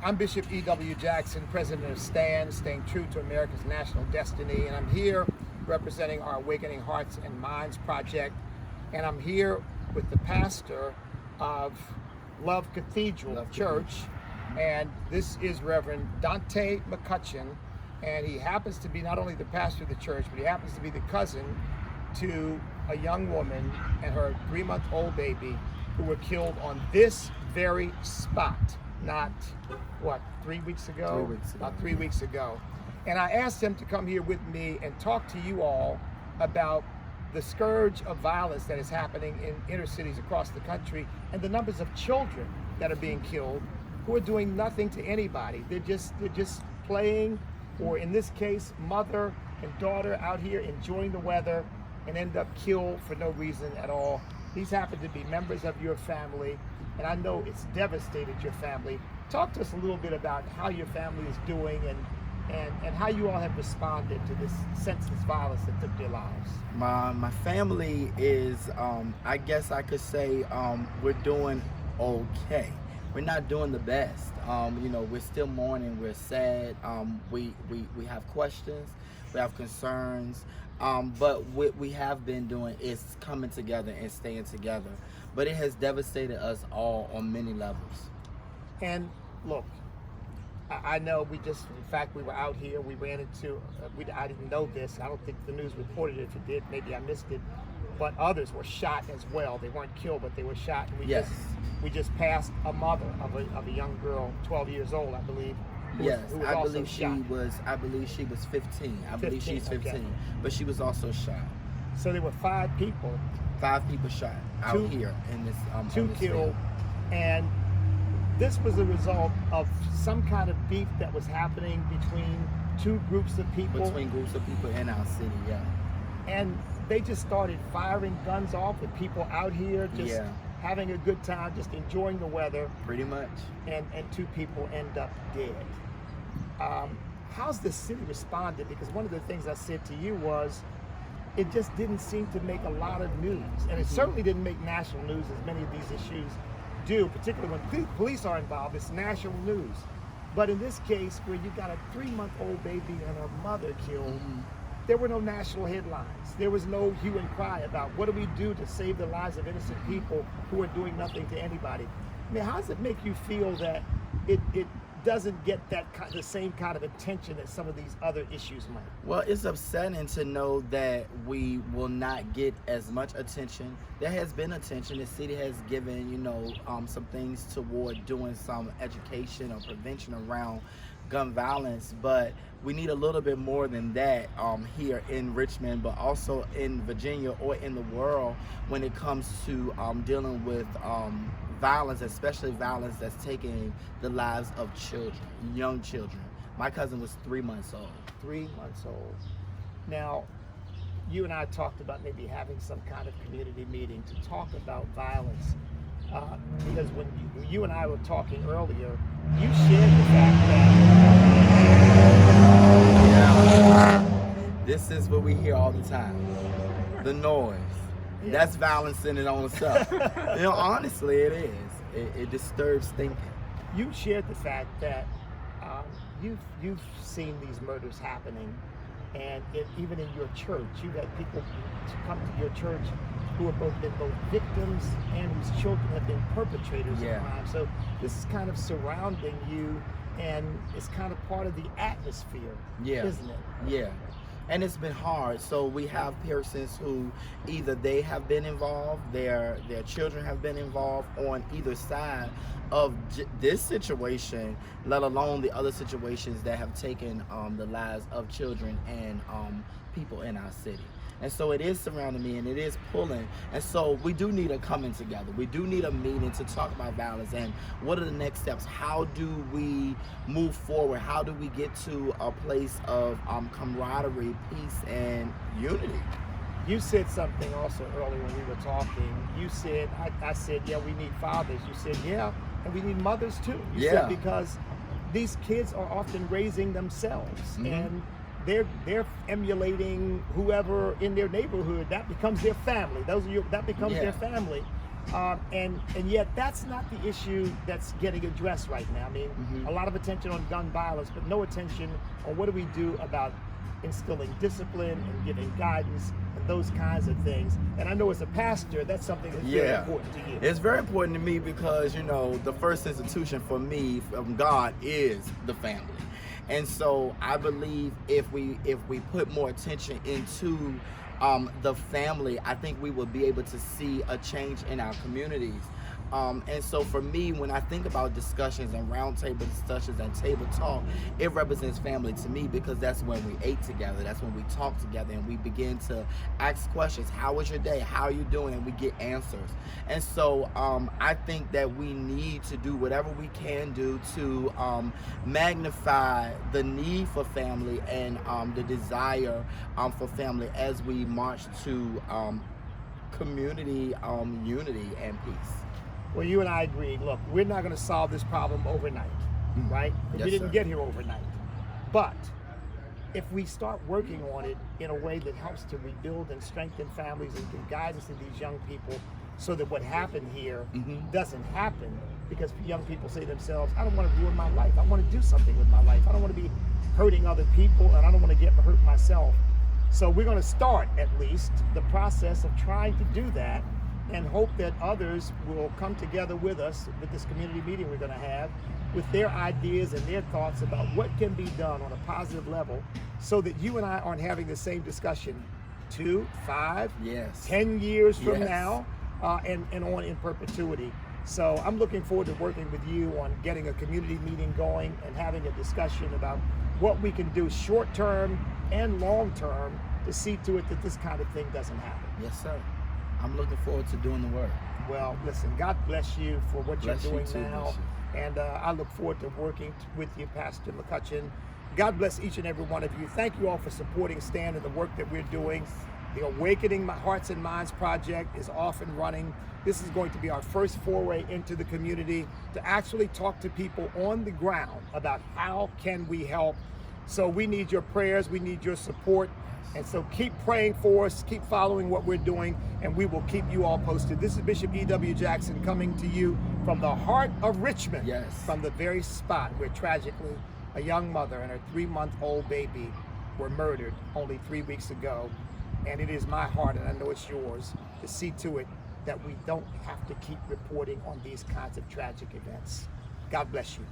I'm Bishop E.W. Jackson, president of STAND, Staying True to America's National Destiny, and I'm here representing our Awakening Hearts and Minds Project, and I'm here with the pastor of Love Cathedral Church, and this is Reverend Donte McCutchen, and he happens to be not only the pastor of the church, but he happens to be the cousin to a young woman and her 3-month-old baby who were killed on this very spot. Not, 3 weeks ago? 3 weeks ago. About 3 weeks ago. And I asked him to come here with me and talk to you all about the scourge of violence that is happening in inner cities across the country and the numbers of children that are being killed who are doing nothing to anybody. They're just playing, or in this case, mother and daughter out here enjoying the weather and end up killed for no reason at all. These happen to be members of your family, and I know it's devastated your family. Talk to us a little bit about how your family is doing and how you all have responded to this senseless violence that took their lives. My family is, I guess I could say, we're doing okay. We're not doing the best. We're still mourning. We're sad. We have questions. We have concerns. But what we have been doing is coming together and staying together. But it has devastated us all on many levels. And look, I know in fact, we were out here, we ran into, I didn't know this, I don't think the news reported it. If it did, maybe I missed it. But others were shot as well. They weren't killed, but they were shot. And we just passed a mother of a young girl, 12 years old, I believe. Who was I also believe shot. I believe she was 15. I believe she's 15, okay. But she was also shot. So there were 5 people. 5 people shot out here in this. 2 on this killed, field. and this was a result of some kind of beef that was happening between 2 groups of people. Between groups of people in our city, yeah. And they just started firing guns off with people out here just having a good time, just enjoying the weather. Pretty much. And 2 people end up dead. How's the city responded? Because one of the things I said to you was, it just didn't seem to make a lot of news. And it certainly didn't make national news as many of these issues do, particularly when police are involved. It's national news. But in this case, where you got a 3-month-old baby and her mother killed, there were no national headlines. There was no hue and cry about what do we do to save the lives of innocent people who are doing nothing to anybody. I mean, how does it make you feel that it doesn't get the same kind of attention that some of these other issues might? Well, it's upsetting to know that we will not get as much attention. There has been attention. The city has given, some things toward doing some education or prevention around gun violence, but we need a little bit more than that here in Richmond, but also in Virginia or in the world when it comes to dealing with violence, especially violence that's taking the lives of children, young children. My cousin was 3 months old. 3 months old. Now, you and I talked about maybe having some kind of community meeting to talk about violence. Because when you and I were talking earlier, you shared the fact that this is what we hear all the time. The noise. Yeah. That's violence in it on itself. Honestly, it is. It disturbs thinking. You shared the fact that you've seen these murders happening, and even in your church, you've had people to come to your church who have been both victims and whose children have been perpetrators of crime. So this is kind of surrounding you, and it's kind of part of the atmosphere, isn't it? Yeah. And it's been hard. So we have persons who either they have been involved, their children have been involved on either side of this situation, let alone the other situations that have taken the lives of children and people in our city. And so it is surrounding me and it is pulling. And so we do need a coming together. We do need a meeting to talk about violence and what are the next steps? How do we move forward? How do we get to a place of camaraderie, peace, and unity? You said something also earlier when we were talking. You said, I said, yeah, we need fathers. You said, yeah, and we need mothers too. You said because these kids are often raising themselves and they're emulating whoever in their neighborhood. That becomes their family. That becomes their family. And yet that's not the issue that's getting addressed right now. I mean, a lot of attention on gun violence, but no attention on what do we do about instilling discipline and giving guidance and those kinds of things. And I know as a pastor, that's something that's very important to you. It's very important to me because, you know, the first institution for me from God is the family. And so I believe if we put more attention into the family, I think we will be able to see a change in our communities. And so for me, when I think about discussions and roundtable discussions and table talk, it represents family to me because that's when we ate together, that's when we talk together and we begin to ask questions. How was your day? How are you doing? And we get answers. And so I think that we need to do whatever we can do to magnify the need for family and the desire for family as we march to community unity and peace. Well, you and I agree. Look, we're not going to solve this problem overnight, right? Yes, we didn't sir. get here overnight. But if we start working on it in a way that helps to rebuild and strengthen families and give guidance to these young people so that what happened here doesn't happen, because young people say to themselves, I don't want to ruin my life. I want to do something with my life. I don't want to be hurting other people, and I don't want to get hurt myself. So we're going to start, at least, the process of trying to do that, and hope that others will come together with us with this community meeting we're going to have with their ideas and their thoughts about what can be done on a positive level so that you and I aren't having the same discussion 2, 5, 10 years from now and on in perpetuity. So I'm looking forward to working with you on getting a community meeting going and having a discussion about what we can do short term and long term to see to it that this kind of thing doesn't happen. Yes, sir. I'm looking forward to doing the work. Well, listen, God bless you for what Bless you're you doing too, now. bless you. And I look forward to working with you, Pastor McCutchen. God bless each and every one of you. Thank you all for supporting Stan and the work that we're doing. The Awakening My Hearts and Minds project is off and running. This is going to be our first foray into the community to actually talk to people on the ground about how can we help. So we need your prayers, we need your support. And so keep praying for us, keep following what we're doing, and we will keep you all posted. This is Bishop E.W. Jackson coming to you from the heart of Richmond, from the very spot where tragically a young mother and her 3-month-old baby were murdered only 3 weeks ago. And it is my heart, and I know it's yours, to see to it that we don't have to keep reporting on these kinds of tragic events. God bless you.